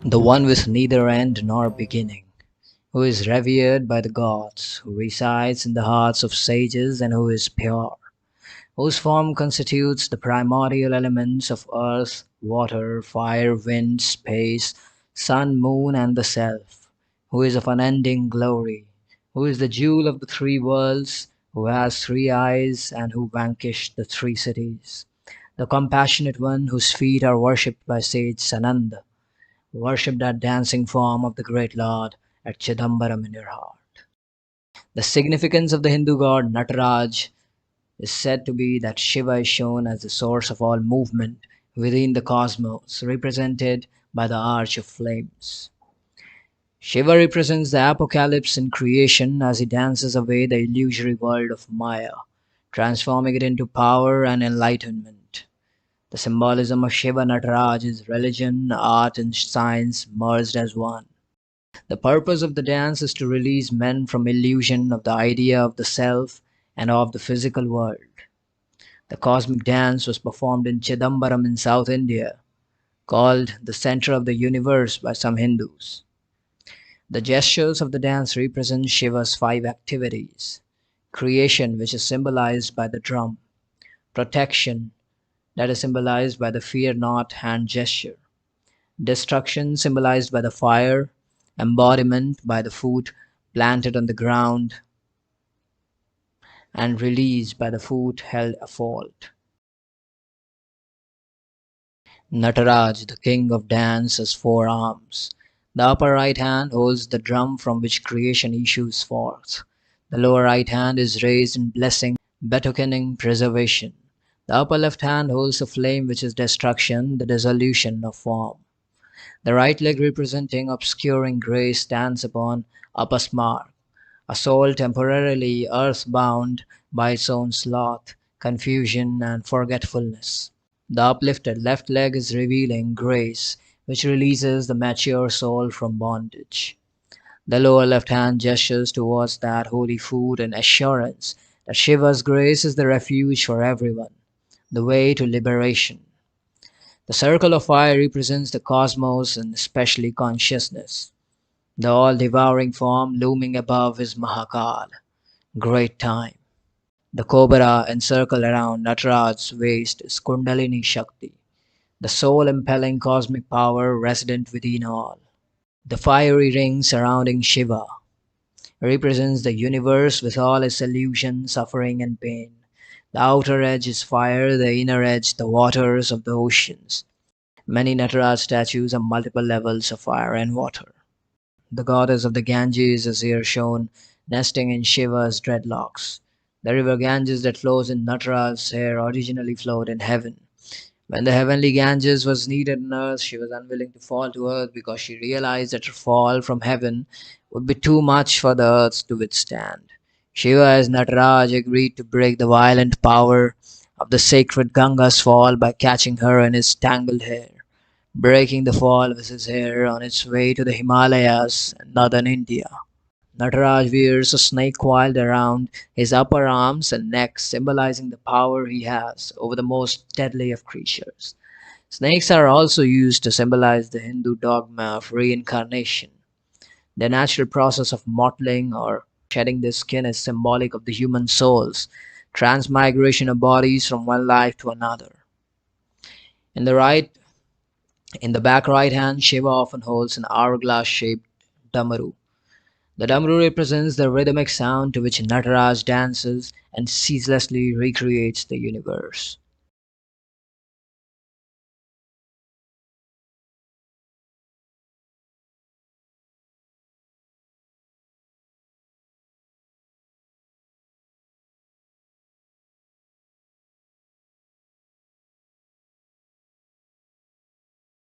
the one with neither end nor beginning, who is revered by the gods, who resides in the hearts of sages, and who is pure, whose form constitutes the primordial elements of earth, water, fire, wind, space, sun, moon, and the self, who is of unending glory, who is the jewel of the three worlds, who has three eyes, and who vanquished the three cities, the compassionate one whose feet are worshipped by sage Sananda, worship that dancing form of the great Lord at Chidambaram in your heart. The significance of the Hindu god Nataraj is said to be that Shiva is shown as the source of all movement within the cosmos, represented by the arch of flames. Shiva represents the apocalypse in creation as he dances away the illusory world of Maya, transforming it into power and enlightenment. The symbolism of Shiva Nataraj is religion, art, and science merged as one. The purpose of the dance is to release men from illusion of the idea of the self and of the physical world. The cosmic dance was performed in Chidambaram in South India, called the center of the universe by some Hindus. The gestures of the dance represent Shiva's five activities: creation, which is symbolized by the drum; protection, that is symbolized by the fear not hand gesture; destruction, symbolized by the fire; embodiment by the foot planted on the ground; and release by the foot held afloat. Nataraj, the king of dance, has four arms. The upper right hand holds the drum from which creation issues forth. The lower right hand is raised in blessing, betokening preservation. The upper left hand holds the flame which is destruction, the dissolution of form. The right leg, representing obscuring grace, stands upon upasmark, a soul temporarily earthbound by its own sloth, confusion, and forgetfulness. The uplifted left leg is revealing grace, which releases the mature soul from bondage. The lower left hand gestures towards that holy food and assurance that Shiva's grace is the refuge for everyone, the way to liberation. The circle of fire represents the cosmos and especially consciousness. The all devouring form looming above is Mahakal, great time. The cobra encircled around Nataraj's waist is Kundalini Shakti, the soul impelling cosmic power resident within all. The fiery ring surrounding Shiva represents the universe with all its illusion, suffering, and pain. The outer edge is fire, the inner edge the waters of the oceans. Many Nataraj statues have multiple levels of fire and water. The goddess of the Ganges is here shown nesting in Shiva's dreadlocks. The river Ganges that flows in Nataraj's hair originally flowed in heaven. When the heavenly Ganges was needed on earth, she was unwilling to fall to earth because she realized that her fall from heaven would be too much for the earth to withstand. Shiva, as Nataraj, agreed to break the violent power of the sacred Ganga's fall by catching her in his tangled hair, breaking the fall with his hair on its way to the Himalayas and northern India. Nataraj wears a snake coiled around his upper arms and neck, symbolizing the power he has over the most deadly of creatures. Snakes are also used to symbolize the Hindu dogma of reincarnation. The natural process of mottling or shedding the skin is symbolic of the human soul's transmigration of bodies from one life to another. In the right, in the back right hand, Shiva often holds an hourglass-shaped damaru. The damru represents the rhythmic sound to which Nataraj dances and ceaselessly recreates the universe.